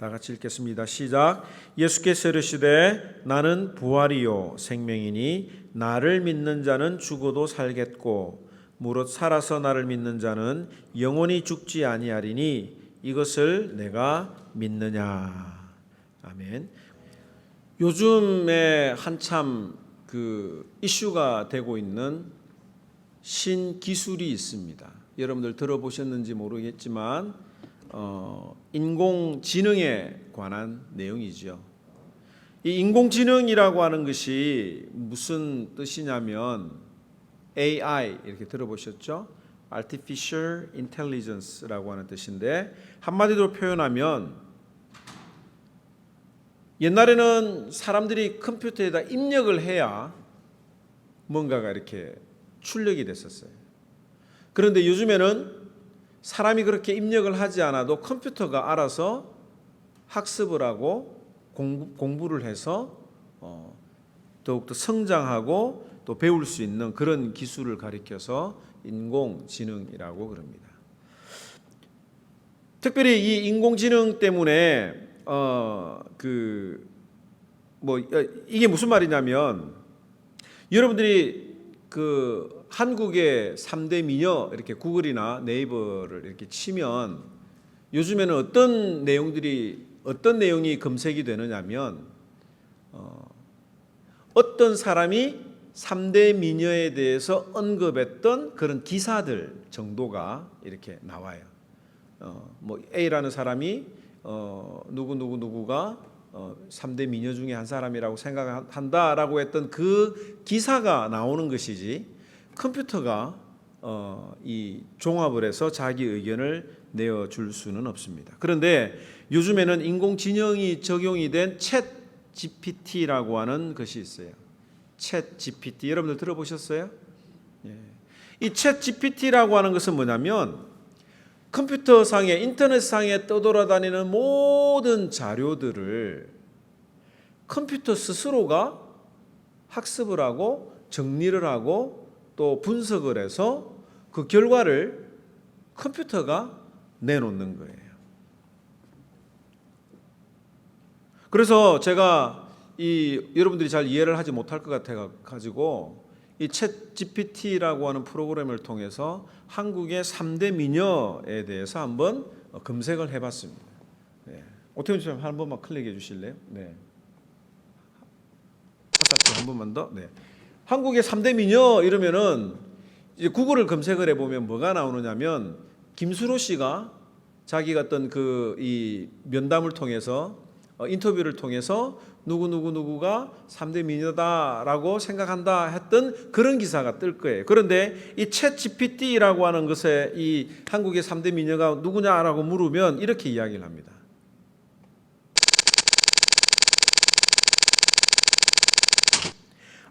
다 같이 읽겠습니다. 시작. 예수께서 이르시되 나는 부활이요 생명이니 나를 믿는 자는 죽어도 살겠고 무릇 살아서 나를 믿는 자는 영원히 죽지 아니하리니 이것을 내가 믿느냐. 아멘. 요즘에 한참 이슈가 되고 있는 신기술이 있습니다. 여러분들 들어보셨는지 모르겠지만 인공지능에 관한 내용이죠. 이 인공지능이라고 하는 것이 무슨 뜻이냐면 AI 이렇게 들어보셨죠? Artificial Intelligence라고 하는 뜻인데 한마디로 표현하면 옛날에는 사람들이 컴퓨터에다 입력을 해야 뭔가가 이렇게 출력이 됐었어요. 그런데 요즘에는 사람이 그렇게 입력을 하지 않아도 컴퓨터가 알아서 학습을 하고 공부를 해서 더욱더 성장하고 또 배울 수 있는 그런 기술을 가리켜서 인공지능이라고 그럽니다. 특별히 이 인공지능 때문에 이게 무슨 말이냐면 여러분들이 한국의 3대 미녀 이렇게 구글이나 네이버를 이렇게 치면 요즘에는 어떤 내용이 검색이 되느냐면 어떤 사람이 3대 미녀에 대해서 언급했던 그런 기사들 정도가 이렇게 나와요. A라는 사람이 누구가 3대 미녀 중에 한 사람이라고 생각한다라고 했던 그 기사가 나오는 것이지 컴퓨터가 이 종합을 해서 자기 의견을 내어줄 수는 없습니다. 그런데 요즘에는 인공지능이 적용이 된 챗 GPT라고 하는 것이 있어요. 챗 GPT 여러분들 들어보셨어요? 이 챗 GPT라고 하는 것은 뭐냐면 컴퓨터상에 인터넷상에 떠돌아다니는 모든 자료들을 컴퓨터 스스로가 학습을 하고 정리를 하고 또 분석을 해서 그 결과를 컴퓨터가 내놓는 거예요. 그래서 제가 여러분들이 잘 이해를 하지 못할 것 같아 가지고 이 챗 GPT라고 하는 프로그램을 통해서 한국의 3대 미녀에 대해서 한번 검색을 해봤습니다. 오태훈 씨 한 번만 클릭해 주실래요? 네. 한 번만 더. 네. 한국의 3대 미녀 이러면은 이제 구글을 검색을 해보면 뭐가 나오느냐면 김수로 씨가 자기가 어떤 이 면담을 통해서 인터뷰를 통해서 누구가 3대 미녀다라고 생각한다 했던 그런 기사가 뜰 거예요. 그런데 이 챗 GPT라고 하는 것에 이 한국의 3대 미녀가 누구냐라고 물으면 이렇게 이야기를 합니다.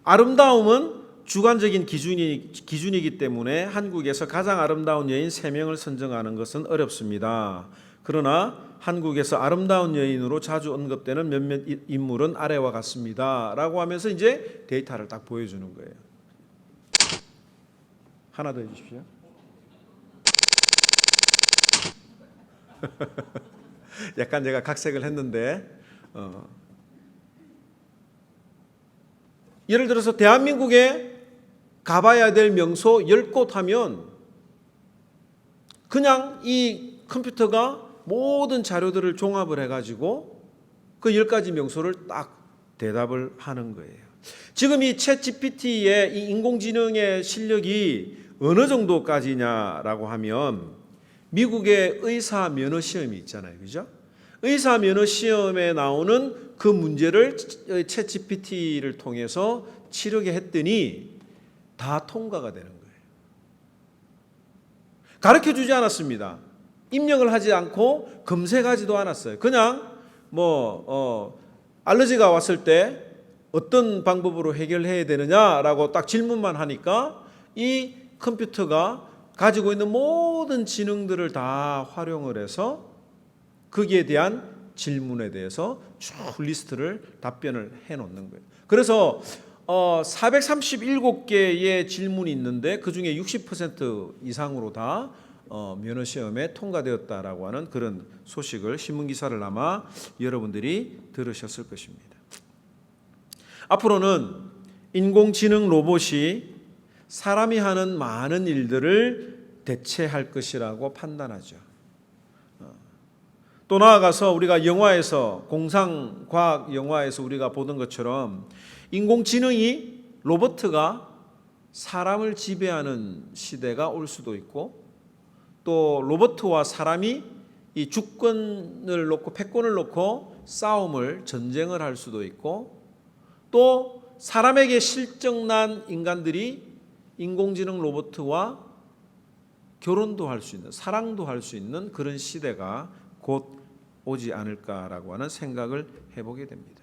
아름다움은 주관적인 기준이기 때문에 한국에서 가장 아름다운 여인 3명을 선정하는 것은 어렵습니다. 그러나 한국에서 아름다운 여인으로 자주 언급되는 몇몇 인물은 아래와 같습니다. 라고 하면서 이제 데이터를 딱 보여주는 거예요. 하나 더 해주십시오. 약간 제가 각색을 했는데 예를 들어서 대한민국에 가봐야 될 명소 10곳 하면 그냥 이 컴퓨터가 모든 자료들을 종합을 해가지고 그 10가지 명소를 딱 대답을 하는 거예요. 지금 이 챗 GPT의 이 인공지능의 실력이 어느 정도까지냐라고 하면 미국의 의사 면허 시험이 있잖아요. 그죠? 의사 면허 시험에 나오는 그 문제를 챗 GPT를 통해서 치르게 했더니 다 통과가 되는 거예요. 가르쳐 주지 않았습니다. 입력을 하지 않고 검색하지도 않았어요. 그냥 알러지가 왔을 때 어떤 방법으로 해결해야 되느냐라고 딱 질문만 하니까 이 컴퓨터가 가지고 있는 모든 지능들을 다 활용을 해서 거기에 대한 질문에 대해서 쭉 리스트를 답변을 해놓는 거예요. 그래서 437개의 질문이 있는데 그중에 60% 이상으로 다 면허 시험에 통과되었다라고 하는 그런 소식을 신문 기사를 아마 여러분들이 들으셨을 것입니다. 앞으로는 인공지능 로봇이 사람이 하는 많은 일들을 대체할 것이라고 판단하죠. 또 나아가서 우리가 영화에서 공상과학 영화에서 우리가 보던 것처럼 인공지능이 로봇가 사람을 지배하는 시대가 올 수도 있고 또 로봇과 사람이 이 주권을 놓고 패권을 놓고 싸움을 전쟁을 할 수도 있고 또 사람에게 실정난 인간들이 인공지능 로봇과 결혼도 할 수 있는 사랑도 할 수 있는 그런 시대가 곧 오지 않을까라고 하는 생각을 해보게 됩니다.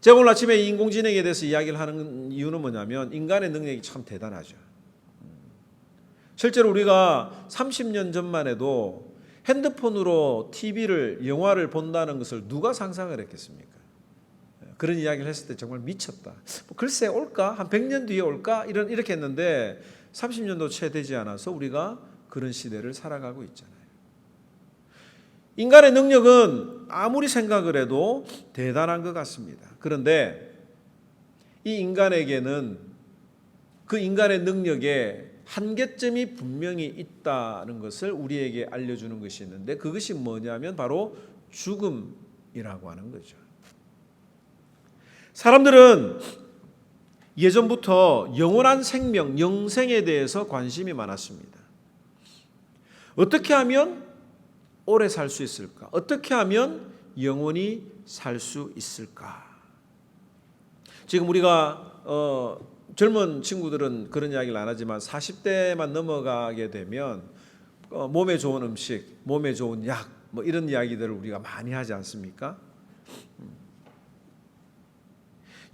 제가 오늘 아침에 인공지능에 대해서 이야기를 하는 이유는 뭐냐면 인간의 능력이 참 대단하죠. 실제로 우리가 30년 전만 해도 핸드폰으로 TV를 영화를 본다는 것을 누가 상상을 했겠습니까? 그런 이야기를 했을 때 정말 미쳤다. 글쎄 올까? 한 100년 뒤에 올까? 이렇게 했는데 30년도 채 되지 않아서 우리가 그런 시대를 살아가고 있잖아요. 인간의 능력은 아무리 생각을 해도 대단한 것 같습니다. 그런데 이 인간에게는 그 인간의 능력에 한계점이 분명히 있다는 것을 우리에게 알려주는 것이 있는데 그것이 뭐냐면 바로 죽음이라고 하는 거죠. 사람들은 예전부터 영원한 생명, 영생에 대해서 관심이 많았습니다. 어떻게 하면 오래 살 수 있을까? 어떻게 하면 영원히 살 수 있을까? 지금 우리가 젊은 친구들은 그런 이야기를 안 하지만 40대만 넘어가게 되면 몸에 좋은 음식, 몸에 좋은 약 뭐 이런 이야기들을 우리가 많이 하지 않습니까?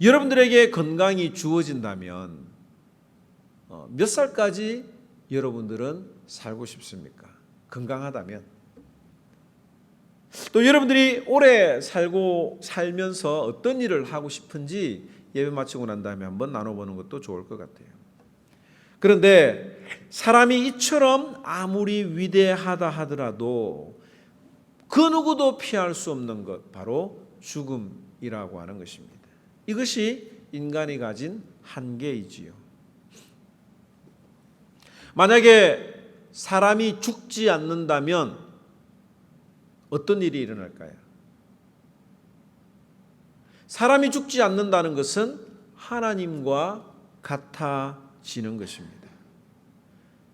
여러분들에게 건강이 주어진다면 몇 살까지 여러분들은 살고 싶습니까? 건강하다면. 또 여러분들이 오래 살면서 어떤 일을 하고 싶은지 예배 마치고 난 다음에 한번 나눠보는 것도 좋을 것 같아요. 그런데 사람이 이처럼 아무리 위대하다 하더라도 그 누구도 피할 수 없는 것 바로 죽음이라고 하는 것입니다. 이것이 인간이 가진 한계이지요. 만약에 사람이 죽지 않는다면 어떤 일이 일어날까요? 사람이 죽지 않는다는 것은 하나님과 같아지는 것입니다.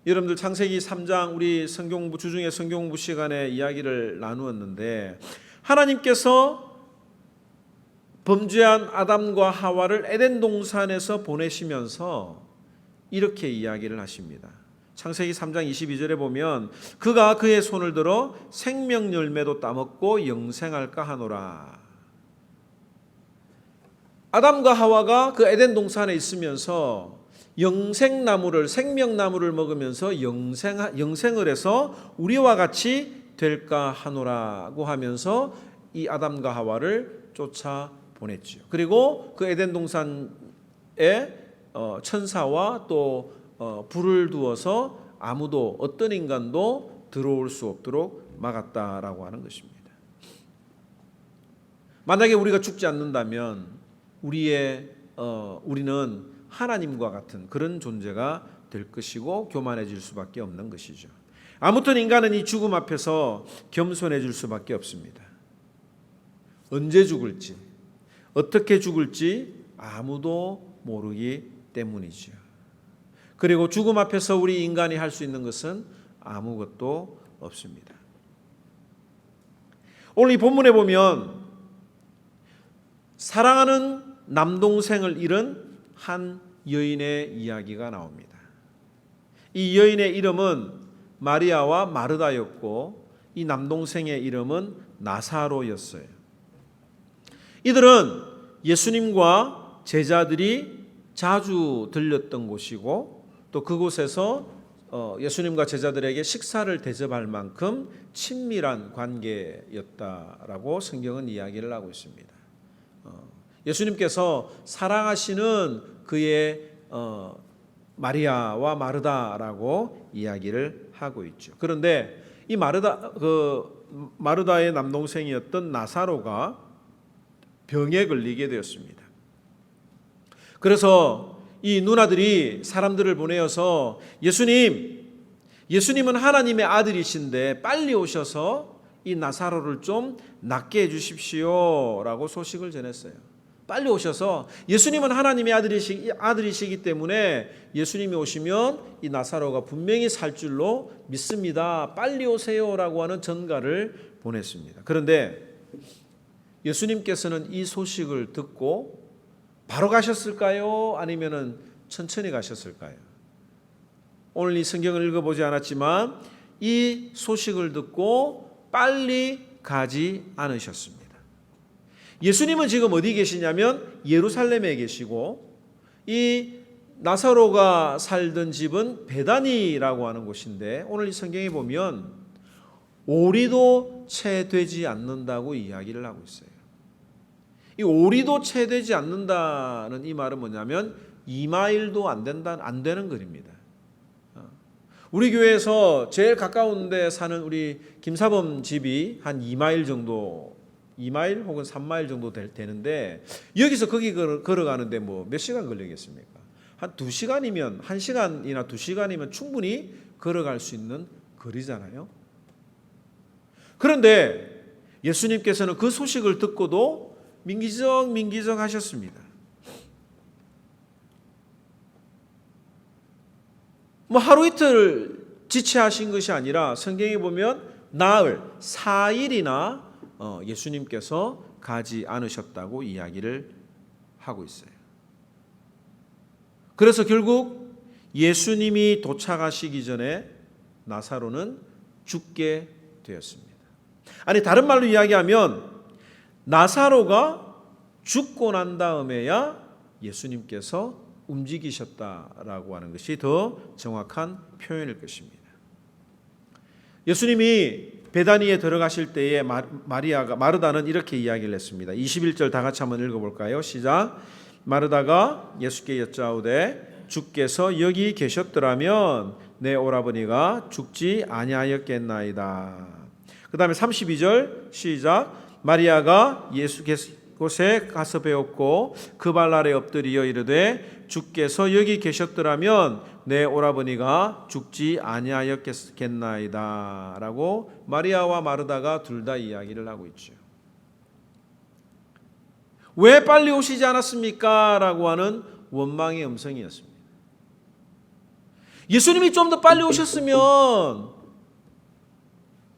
여러분들 창세기 3장 우리 성경공부 주중에 성경공부 시간에 이야기를 나누었는데 하나님께서 범죄한 아담과 하와를 에덴 동산에서 보내시면서 이렇게 이야기를 하십니다. 창세기 3장 22절에 보면 그가 그의 손을 들어 생명 열매도 따먹고 영생할까 하노라. 아담과 하와가 그 에덴 동산에 있으면서 영생나무를 생명나무를 먹으면서 영생을 해서 우리와 같이 될까 하노라고 하면서 이 아담과 하와를 쫓아 보냈죠. 그리고 그 에덴 동산에 천사와 또 불을 두어서 아무도 어떤 인간도 들어올 수 없도록 막았다라고 하는 것입니다. 만약에 우리가 죽지 않는다면 우리는 하나님과 같은 그런 존재가 될 것이고 교만해질 수밖에 없는 것이죠. 아무튼 인간은 이 죽음 앞에서 겸손해질 수밖에 없습니다. 언제 죽을지, 어떻게 죽을지 아무도 모르기 때문이죠. 그리고 죽음 앞에서 우리 인간이 할 수 있는 것은 아무것도 없습니다. 오늘 이 본문에 보면 사랑하는 남동생을 잃은 한 여인의 이야기가 나옵니다. 이 여인의 이름은 마리아와 마르다였고 이 남동생의 이름은 나사로였어요. 이들은 예수님과 제자들이 자주 들렸던 곳이고 또 그곳에서 예수님과 제자들에게 식사를 대접할 만큼 친밀한 관계였다라고 성경은 이야기를 하고 있습니다. 예수님께서 사랑하시는 그의 마리아와 마르다라고 이야기를 하고 있죠. 그런데 이 마르다의 남동생이었던 나사로가 병에 걸리게 되었습니다. 그래서 이 누나들이 사람들을 보내어서 예수님은 하나님의 아들이신데 빨리 오셔서 이 나사로를 좀 낫게 해주십시오 라고 소식을 전했어요. 빨리 오셔서 예수님은 하나님의 아들이시기 때문에 예수님이 오시면 이 나사로가 분명히 살 줄로 믿습니다. 빨리 오세요 라고 하는 전가를 보냈습니다. 그런데 예수님께서는 이 소식을 듣고 바로 가셨을까요? 아니면은 천천히 가셨을까요? 오늘 이 성경을 읽어보지 않았지만 이 소식을 듣고 빨리 가지 않으셨습니다. 예수님은 지금 어디 계시냐면 예루살렘에 계시고 이 나사로가 살던 집은 베다니라고 하는 곳인데 오늘 이 성경에 보면 오리도 채 되지 않는다고 이야기를 하고 있어요. 이 오리도 채 되지 않는다는 이 말은 뭐냐면 2마일도 안 되는 거리입니다. 우리 교회에서 제일 가까운 데 사는 우리 김사범 집이 한 2마일 정도, 2마일 혹은 3마일 정도 되는데 여기서 거기 걸어가는데 뭐 몇 시간 걸리겠습니까? 한 2시간이면 1시간이나 2시간이면 충분히 걸어갈 수 있는 거리잖아요. 그런데 예수님께서는 그 소식을 듣고도 민기적 하셨습니다. 뭐 하루 이틀 지체하신 것이 아니라 성경에 보면 나흘, 4일이나 예수님께서 가지 않으셨다고 이야기를 하고 있어요. 그래서 결국 예수님이 도착하시기 전에 나사로는 죽게 되었습니다. 아니 다른 말로 이야기하면 나사로가 죽고 난 다음에야 예수님께서 움직이셨다라고 하는 것이 더 정확한 표현일 것입니다. 예수님이 베다니에 들어가실 때에 마르다는 이렇게 이야기를 했습니다. 21절 다 같이 한번 읽어볼까요? 시작. 마르다가 예수께 여짜오되 주께서 여기 계셨더라면 내 오라버니가 죽지 아니하였겠나이다. 그 다음에 32절 시작. 마리아가 예수 곳에 가서 배웠고 그 발 아래 엎드려 이르되 주께서 여기 계셨더라면 내 오라버니가 죽지 아니하였겠나이다 라고 마리아와 마르다가 둘 다 이야기를 하고 있죠. 왜 빨리 오시지 않았습니까? 라고 하는 원망의 음성이었습니다. 예수님이 좀 더 빨리 오셨으면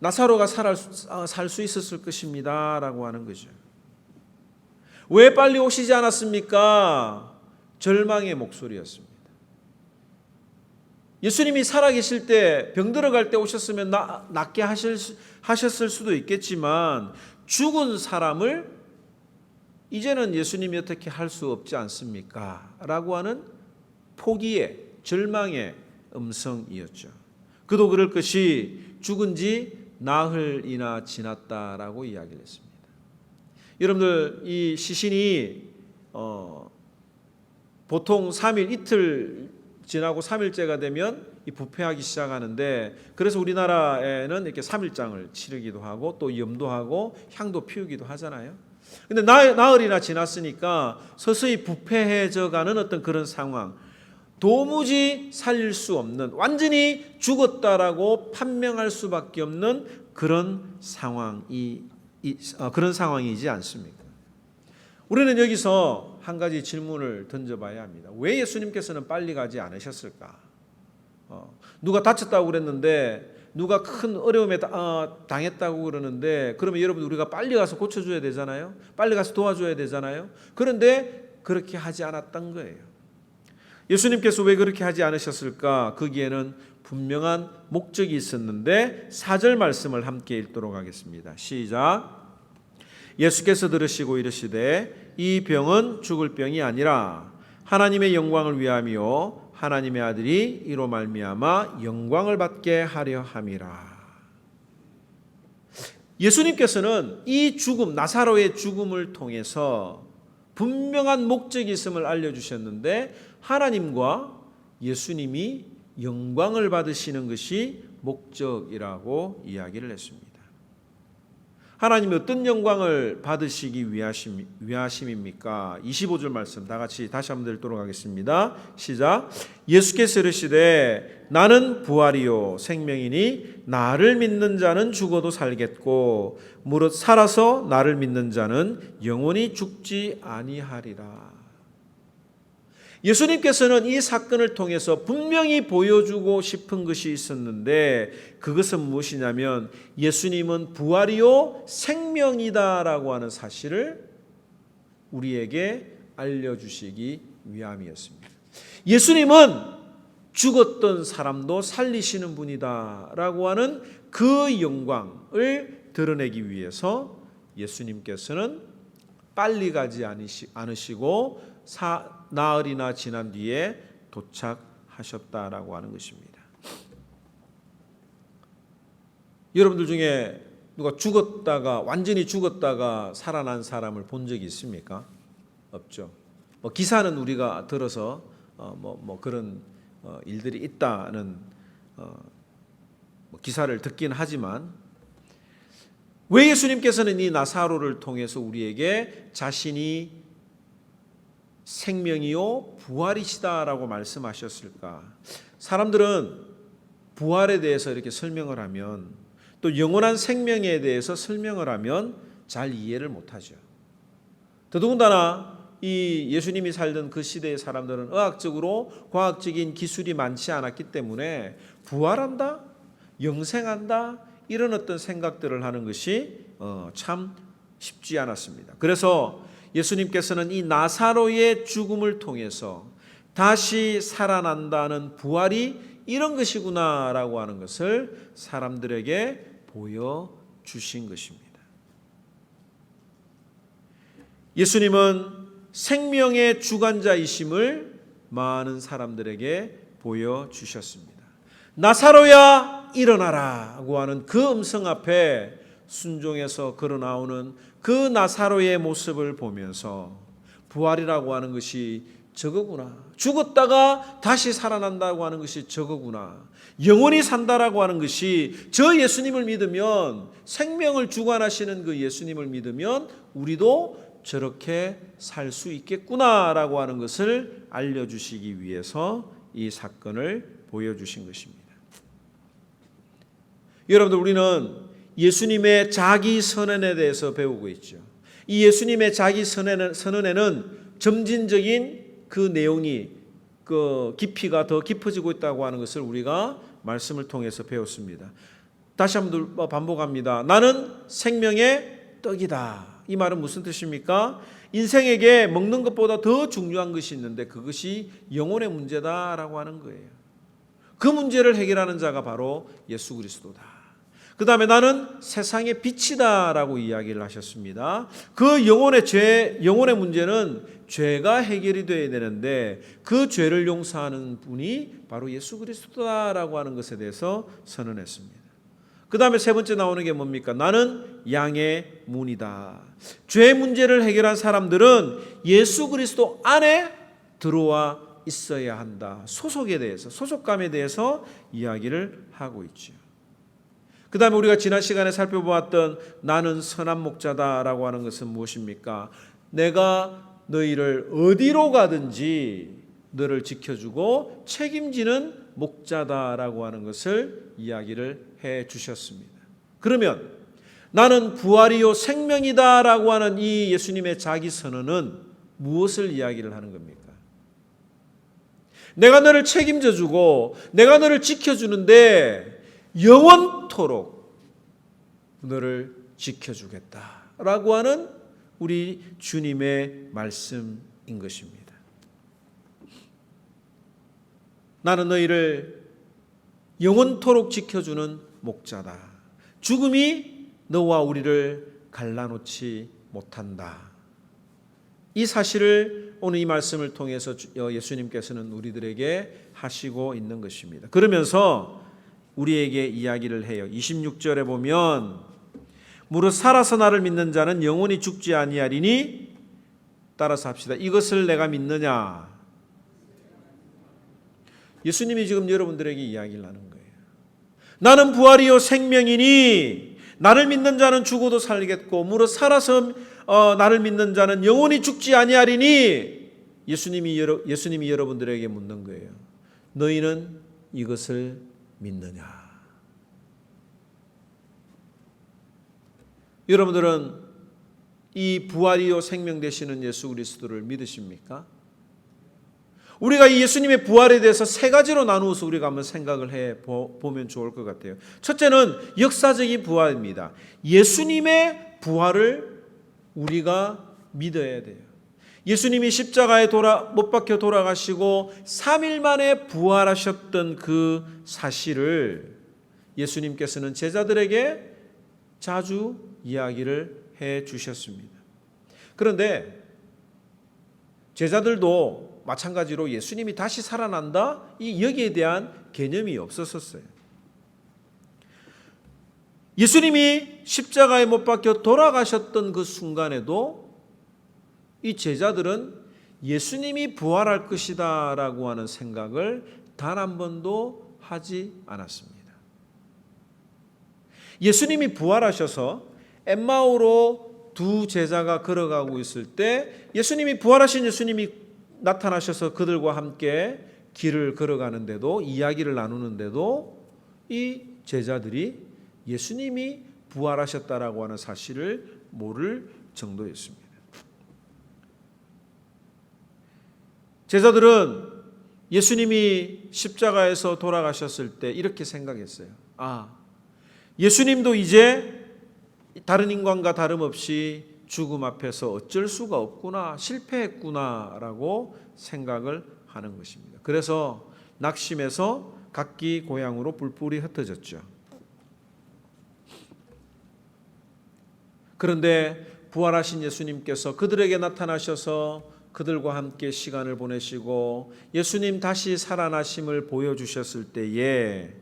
나사로가 살 수 있었을 것입니다 라고 하는 거죠. 왜 빨리 오시지 않았습니까? 절망의 목소리였습니다. 예수님이 살아계실 때 병들어갈 때 오셨으면 낫게 하셨을 수도 있겠지만 죽은 사람을 이제는 예수님이 어떻게 할 수 없지 않습니까? 라고 하는 포기의 절망의 음성이었죠. 그도 그럴 것이 죽은 지 나흘이나 지났다라고 이야기를 했습니다. 여러분들 이 시신이 보통 3일 이틀 지나고 3일째가 되면 이 부패하기 시작하는데 그래서 우리나라에는 이렇게 3일장을 치르기도 하고 또 염도하고 향도 피우기도 하잖아요. 근데 나흘이나 지났으니까 서서히 부패해져 가는 어떤 그런 상황, 도무지 살릴 수 없는 완전히 죽었다라고 판명할 수밖에 없는 그런 상황이지 않습니까? 우리는 여기서 한 가지 질문을 던져봐야 합니다. 왜 예수님께서는 빨리 가지 않으셨을까? 누가 다쳤다고 그랬는데 누가 큰 어려움에 당했다고 그러는데 그러면 여러분 우리가 빨리 가서 고쳐줘야 되잖아요. 빨리 가서 도와줘야 되잖아요. 그런데 그렇게 하지 않았던 거예요. 예수님께서 왜 그렇게 하지 않으셨을까? 거기에는 분명한 목적이 있었는데 4절 말씀을 함께 읽도록 하겠습니다. 시작. 예수께서 들으시고 이르시되 이 병은 죽을 병이 아니라 하나님의 영광을 위함이요 하나님의 아들이 이로 말미암아 영광을 받게 하려 함이라. 예수님께서는 이 죽음, 나사로의 죽음을 통해서 분명한 목적이 있음을 알려주셨는데 하나님과 예수님이 영광을 받으시는 것이 목적이라고 이야기를 했습니다. 하나님이 어떤 영광을 받으시기 위하심입니까? 25절 말씀 다 같이 다시 한번 읽도록 하겠습니다. 시작. 예수께서 이르시되 나는 부활이요 생명이니 나를 믿는 자는 죽어도 살겠고 무릇 살아서 나를 믿는 자는 영원히 죽지 아니하리라. 예수님께서는 이 사건을 통해서 분명히 보여주고 싶은 것이 있었는데 그것은 무엇이냐면 예수님은 부활이요 생명이다라고 하는 사실을 우리에게 알려주시기 위함이었습니다. 예수님은 죽었던 사람도 살리시는 분이다라고 하는 그 영광을 드러내기 위해서 예수님께서는 빨리 가지 않으시고 나흘이나 지난 뒤에 도착하셨다라고 하는 것입니다. 여러분들 중에 누가 완전히 죽었다가 살아난 사람을 본 적이 있습니까? 없죠. 기사는 우리가 들어서 그런 일들이 있다는 기사를 듣긴 하지만 왜 예수님께서는 이 나사로를 통해서 우리에게 자신이 생명이요 부활이시다라고 말씀하셨을까? 사람들은 부활에 대해서 이렇게 설명을 하면 또 영원한 생명에 대해서 설명을 하면 잘 이해를 못하죠. 더더군다나 이 예수님이 살던 그 시대의 사람들은 의학적으로 과학적인 기술이 많지 않았기 때문에 부활한다, 영생한다 이런 어떤 생각들을 하는 것이 참 쉽지 않았습니다. 그래서 예수님께서는 이 나사로의 죽음을 통해서 다시 살아난다는 부활이 이런 것이구나라고 하는 것을 사람들에게 보여주신 것입니다. 예수님은 생명의 주관자이심을 많은 사람들에게 보여주셨습니다. 나사로야 일어나라고 하는 그 음성 앞에 순종해서 걸어나오는 그 나사로의 모습을 보면서 부활이라고 하는 것이 저거구나. 죽었다가 다시 살아난다고 하는 것이 저거구나. 영원히 산다라고 하는 것이 저 예수님을 믿으면 생명을 주관하시는 그 예수님을 믿으면 우리도 저렇게 살 수 있겠구나라고 하는 것을 알려주시기 위해서 이 사건을 보여주신 것입니다. 여러분들 우리는 예수님의 자기 선언에 대해서 배우고 있죠. 이 예수님의 자기 선언에는 점진적인 그 내용이 그 깊이가 더 깊어지고 있다고 하는 것을 우리가 말씀을 통해서 배웠습니다. 다시 한번 반복합니다. 나는 생명의 떡이다. 이 말은 무슨 뜻입니까? 인생에게 먹는 것보다 더 중요한 것이 있는데 그것이 영혼의 문제다라고 하는 거예요. 그 문제를 해결하는 자가 바로 예수 그리스도다. 그 다음에 나는 세상의 빛이다라고 이야기를 하셨습니다. 그 영혼의 문제는 죄가 해결이 되어야 되는데 그 죄를 용서하는 분이 바로 예수 그리스도다라고 하는 것에 대해서 선언했습니다. 그 다음에 세 번째 나오는 게 뭡니까? 나는 양의 문이다. 죄 문제를 해결한 사람들은 예수 그리스도 안에 들어와 있어야 한다. 소속감에 대해서 이야기를 하고 있죠. 그 다음에 우리가 지난 시간에 살펴보았던 나는 선한 목자다라고 하는 것은 무엇입니까? 내가 너희를 어디로 가든지 너를 지켜주고 책임지는 목자다라고 하는 것을 이야기를 해 주셨습니다. 그러면 나는 부활이요 생명이다라고 하는 이 예수님의 자기 선언은 무엇을 이야기를 하는 겁니까? 내가 너를 책임져주고 내가 너를 지켜주는데 영원토록 너를 지켜주겠다라고 하는 우리 주님의 말씀인 것입니다. 나는 너희를 영원토록 지켜주는 목자다. 죽음이 너와 우리를 갈라놓지 못한다. 이 사실을 오늘 이 말씀을 통해서 예수님께서는 우리들에게 하시고 있는 것입니다. 그러면서 우리에게 이야기를 해요. 26절에 보면 무릇 살아서 나를 믿는 자는 영원히 죽지 아니하리니 따라서 합시다. 이것을 내가 믿느냐? 예수님이 지금 여러분들에게 이야기를 하는 거예요. 나는 부활이요 생명이니 나를 믿는 자는 죽어도 살겠고 무릇 살아서 나를 믿는 자는 영원히 죽지 아니하리니 예수님이 여러분들에게 묻는 거예요. 너희는 이것을 믿느냐? 여러분들은 이 부활이요 생명 되시는 예수 그리스도를 믿으십니까? 우리가 이 예수님의 부활에 대해서 세 가지로 나누어서 우리가 한번 생각을 해보면 좋을 것 같아요. 첫째는 역사적인 부활입니다. 예수님의 부활을 우리가 믿어야 돼요. 예수님이 십자가에 못 박혀 돌아가시고 3일 만에 부활하셨던 그 사실을 예수님께서는 제자들에게 자주 이야기를 해 주셨습니다. 그런데 제자들도 마찬가지로 예수님이 다시 살아난다? 여기에 대한 개념이 없었어요. 예수님이 십자가에 못 박혀 돌아가셨던 그 순간에도 이 제자들은 예수님이 부활할 것이다 라고 하는 생각을 단 한 번도 하지 않았습니다. 예수님이 부활하셔서 엠마오로 두 제자가 걸어가고 있을 때 부활하신 예수님이 나타나셔서 그들과 함께 길을 걸어가는데도 이야기를 나누는데도 이 제자들이 예수님이 부활하셨다라고 하는 사실을 모를 정도였습니다. 제자들은 예수님이 십자가에서 돌아가셨을 때 이렇게 생각했어요. 예수님도 이제 다른 인간과 다름없이 죽음 앞에서 어쩔 수가 없구나, 실패했구나라고 생각을 하는 것입니다. 그래서 낙심해서 각기 고향으로 뿔뿔이 흩어졌죠. 그런데 부활하신 예수님께서 그들에게 나타나셔서 그들과 함께 시간을 보내시고 예수님 다시 살아나심을 보여주셨을 때에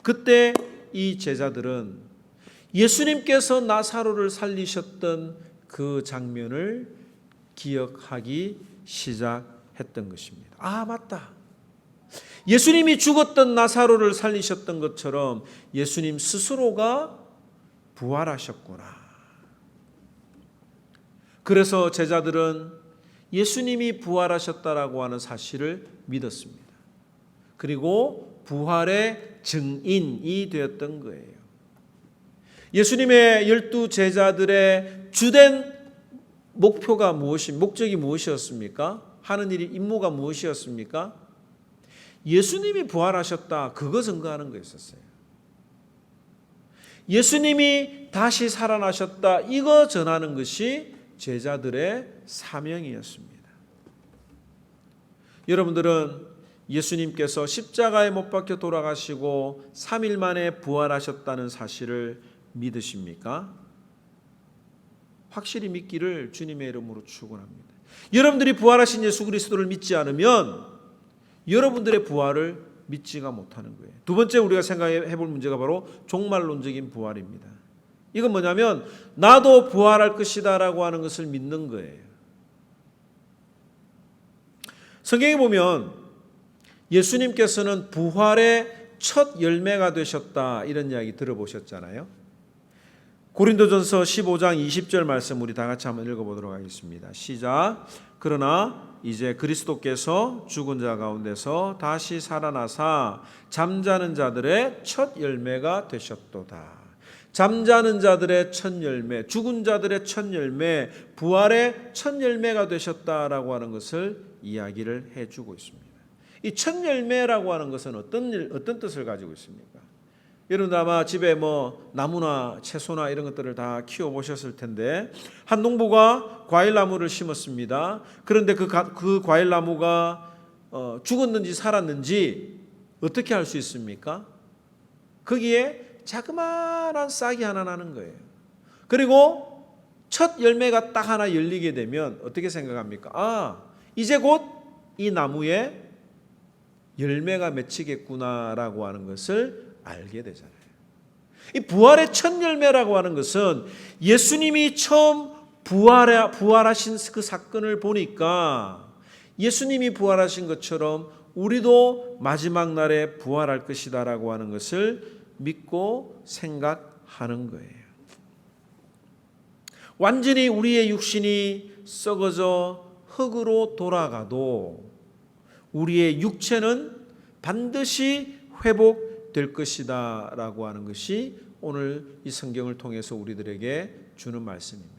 그때 이 제자들은 예수님께서 나사로를 살리셨던 그 장면을 기억하기 시작했던 것입니다. 맞다. 예수님이 죽었던 나사로를 살리셨던 것처럼 예수님 스스로가 부활하셨구나. 그래서 제자들은 예수님이 부활하셨다라고 하는 사실을 믿었습니다. 그리고 부활의 증인이 되었던 거예요. 예수님의 12 제자들의 주된 목적이 무엇이었습니까? 하는 일이 임무가 무엇이었습니까? 예수님이 부활하셨다. 그거 증거하는 거였었어요. 예수님이 다시 살아나셨다. 이거 전하는 것이 제자들의 사명이었습니다. 여러분들은 예수님께서 십자가에 못 박혀 돌아가시고 3일 만에 부활하셨다는 사실을 믿으십니까? 확실히 믿기를 주님의 이름으로 축원합니다. 여러분들이 부활하신 예수 그리스도를 믿지 않으면 여러분들의 부활을 믿지가 못하는 거예요. 두 번째 우리가 생각해 볼 문제가 바로 종말론적인 부활입니다. 이건 뭐냐면 나도 부활할 것이다 라고 하는 것을 믿는 거예요. 성경에 보면 예수님께서는 부활의 첫 열매가 되셨다 이런 이야기 들어보셨잖아요. 고린도전서 15장 20절 말씀 우리 다 같이 한번 읽어보도록 하겠습니다. 시작. 그러나 이제 그리스도께서 죽은 자 가운데서 다시 살아나사 잠자는 자들의 첫 열매가 되셨도다. 잠자는 자들의 첫 열매, 죽은 자들의 첫 열매, 부활의 첫 열매가 되셨다라고 하는 것을 이야기를 해주고 있습니다. 이 첫 열매라고 하는 것은 어떤 뜻을 가지고 있습니까? 여러분 아마 집에 나무나 채소나 이런 것들을 다 키워보셨을 텐데 한 농부가 과일나무를 심었습니다. 그런데 그 과일나무가 죽었는지 살았는지 어떻게 알 수 있습니까? 거기에 자그마한 싹이 하나 나는 거예요. 그리고 첫 열매가 딱 하나 열리게 되면 어떻게 생각합니까? 이제 곧 이 나무에 열매가 맺히겠구나라고 하는 것을 알게 되잖아요. 이 부활의 첫 열매라고 하는 것은 예수님이 처음 부활하신 그 사건을 보니까 예수님이 부활하신 것처럼 우리도 마지막 날에 부활할 것이다라고 하는 것을 믿고 생각하는 거예요. 완전히 우리의 육신이 썩어져 흙으로 돌아가도 우리의 육체는 반드시 회복될 것이다 라고 하는 것이 오늘 이 성경을 통해서 우리들에게 주는 말씀입니다.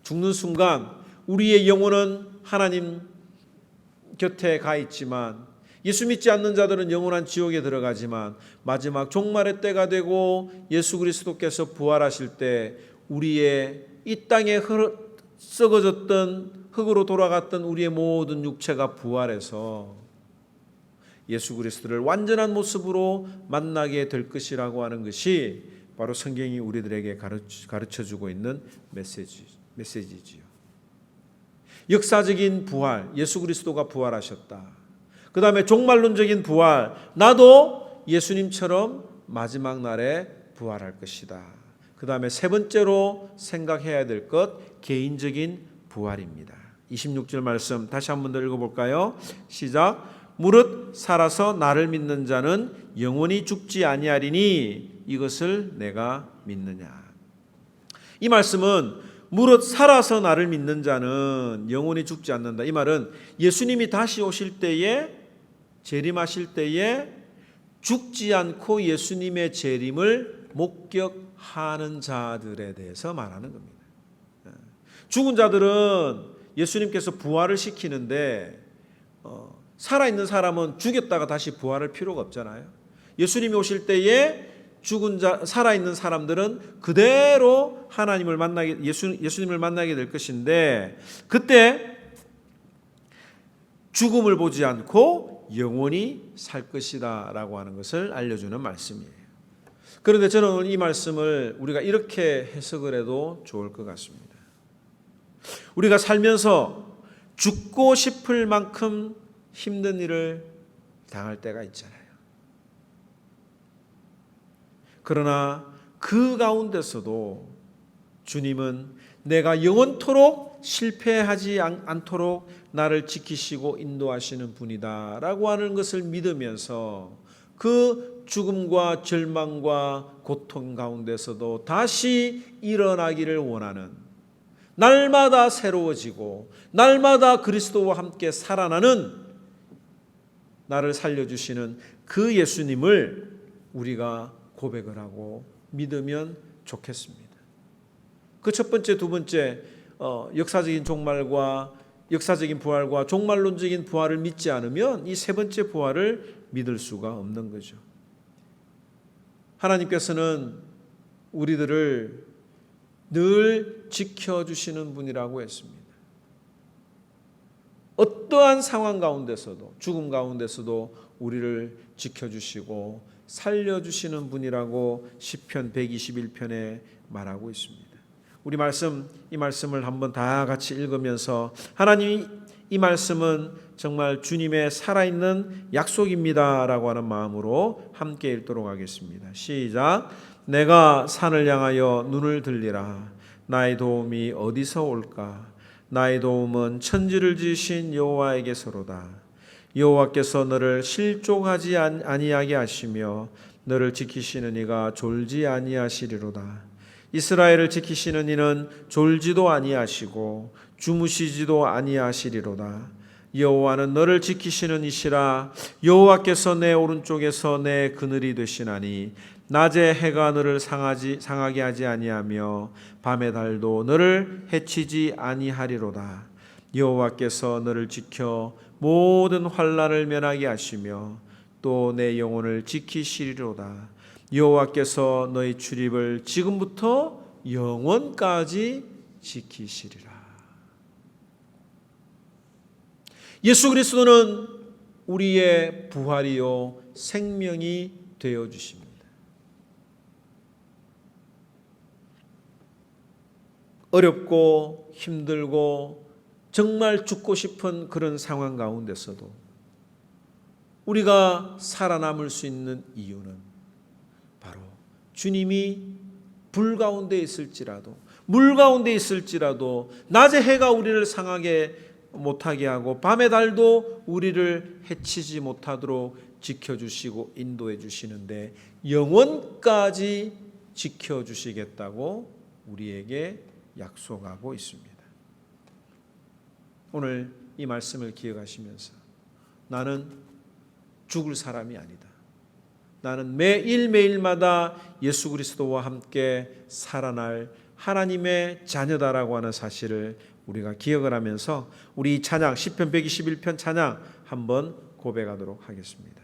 죽는 순간 우리의 영혼은 하나님 곁에 가 있지만, 예수 믿지 않는 자들은 영원한 지옥에 들어가지만, 마지막 종말의 때가 되고 예수 그리스도께서 부활하실 때 우리의 이 땅에 썩어졌던 흙으로 돌아갔던 우리의 모든 육체가 부활해서 예수 그리스도를 완전한 모습으로 만나게 될 것이라고 하는 것이 바로 성경이 우리들에게 가르쳐주고 있는 메시지지요. 역사적인 부활, 예수 그리스도가 부활하셨다. 그 다음에 종말론적인 부활, 나도 예수님처럼 마지막 날에 부활할 것이다. 그 다음에 세 번째로 생각해야 될 것, 개인적인 부활입니다. 26절 말씀 다시 한 번 더 읽어볼까요? 시작. 무릇 살아서 나를 믿는 자는 영원히 죽지 아니하리니 이것을 내가 믿느냐. 이 말씀은 무릇 살아서 나를 믿는 자는 영원히 죽지 않는다. 이 말은 예수님이 다시 오실 때에, 재림하실 때에 죽지 않고 예수님의 재림을 목격하는 자들에 대해서 말하는 겁니다. 죽은 자들은 예수님께서 부활을 시키는데 살아있는 사람은 죽였다가 다시 부활할 필요가 없잖아요. 예수님이 오실 때에 죽은 자, 살아있는 사람들은 그대로 하나님을 만나게, 예수님을 만나게 될 것인데, 그때 죽음을 보지 않고 영원히 살 것이다 라고 하는 것을 알려주는 말씀이에요. 그런데 저는 오늘 이 말씀을 우리가 이렇게 해석을 해도 좋을 것 같습니다. 우리가 살면서 죽고 싶을 만큼 힘든 일을 당할 때가 있잖아요. 그러나 그 가운데서도 주님은 내가 영원토록 실패하지 않도록 나를 지키시고 인도하시는 분이다 라고 하는 것을 믿으면서 그 죽음과 절망과 고통 가운데서도 다시 일어나기를 원하는, 날마다 새로워지고 날마다 그리스도와 함께 살아나는, 나를 살려주시는 그 예수님을 우리가 고백을 하고 믿으면 좋겠습니다. 그 첫 번째, 두 번째, 역사적인 종말과 역사적인 부활과 종말론적인 부활을 믿지 않으면 이 세 번째 부활을 믿을 수가 없는 거죠. 하나님께서는 우리들을 늘 지켜주시는 분이라고 했습니다. 어떠한 상황 가운데서도, 죽음 가운데서도 우리를 지켜주시고 살려주시는 분이라고 시편 121편에 말하고 있습니다. 우리 이 말씀을 한번 다 같이 읽으면서 하나님, 이 말씀은 정말 주님의 살아있는 약속입니다 라고 하는 마음으로 함께 읽도록 하겠습니다. 시작. 내가 산을 향하여 눈을 들리라. 나의 도움이 어디서 올까? 나의 도움은 천지를 지으신 여호와에게서로다. 여호와께서 너를 실족하지 아니하게 하시며 너를 지키시는 이가 졸지 아니하시리로다. 이스라엘을 지키시는 이는 졸지도 아니하시고 주무시지도 아니하시리로다. 여호와는 너를 지키시는 이시라. 여호와께서 내 오른쪽에서 내 그늘이 되시나니 낮에 해가 너를 상하게 하지 아니하며 밤의 달도 너를 해치지 아니하리로다. 여호와께서 너를 지켜 모든 환난을 면하게 하시며 또 내 영혼을 지키시리로다. 여호와께서 너희 출입을 지금부터 영원까지 지키시리라. 예수 그리스도는 우리의 부활이요 생명이 되어 주십니다. 어렵고 힘들고 정말 죽고 싶은 그런 상황 가운데서도 우리가 살아남을 수 있는 이유는 바로 주님이 불 가운데 있을지라도, 물 가운데 있을지라도, 낮에 해가 우리를 상하게 못하게 하고 밤의 달도 우리를 해치지 못하도록 지켜주시고 인도해 주시는데 영원까지 지켜주시겠다고 우리에게 약속하고 있습니다. 오늘 이 말씀을 기억하시면서 나는 죽을 사람이 아니다. 나는 매일매일마다 예수 그리스도와 함께 살아날 하나님의 자녀다라고 하는 사실을 우리가 기억을 하면서 우리 찬양 시편 121편 찬양 한번 고백하도록 하겠습니다.